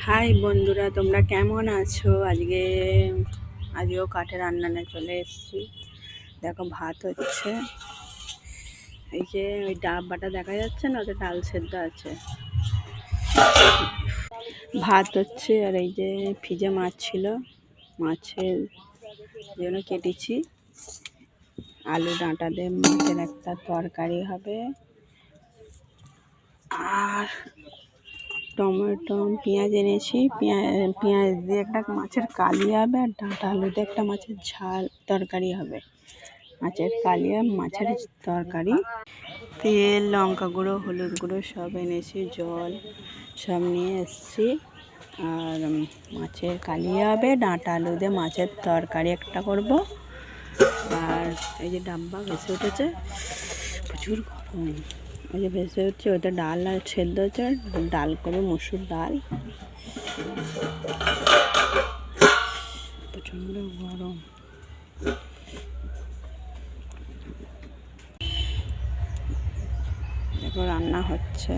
High বন্ধুরা, তোমরা কেমন আছো? আজকেও কাঠে রান্না নিয়ে চলে এসেছি। দেখো ভাত হচ্ছে, এই যে ওই ডাব্বাটা দেখা যাচ্ছে না, ওতে ডাল সেদ্ধ আছে, ভাত হচ্ছে। আর এই যে ফ্রিজে মাছ ছিল, মাছের জন্য কেটেছি। আলু ডাঁটা দিয়ে মাছের একটা তরকারি হবে, আর টমেটো পেঁয়াজ এনেছি, পেঁয়াজ দিয়ে একটা মাছের কালি হবে, আর ডাঁটা আলু দিয়ে একটা মাছের ঝাল তরকারি হবে। মাছের কালি আর মাছের তরকারি। তেল, লঙ্কা গুঁড়ো, হলুদ গুঁড়ো সব এনেছি, জল সব নিয়ে এসেছি। আর মাছের কালি হবে, ডাঁটা আলু দিয়ে মাছের তরকারি একটা করব। আর এই যে ডাব্বা ভেসে উঠেছে, প্রচুর গরম। ওই যে ভেসে উঠছে, ওটা ডাল আর সেদ্ধ হচ্ছে, ডাল করবো, মসুর ডাল। প্রচণ্ড গরম। দেখো রান্না হচ্ছে।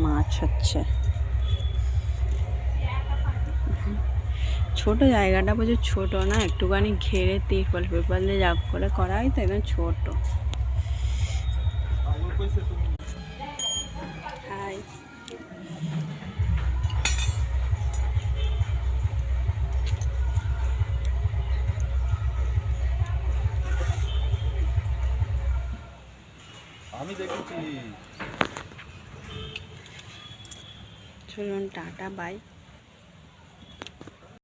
মাছ হচ্ছে, ছোট জায়গাটা প্রচুর ছোট না, একটুখানি ঘেরে তিরপল পেপাল দিয়ে যা করে করা হয়, তো একদম ছোট। হাই, আমি দেখেছি। চলুন টাটা, বাই।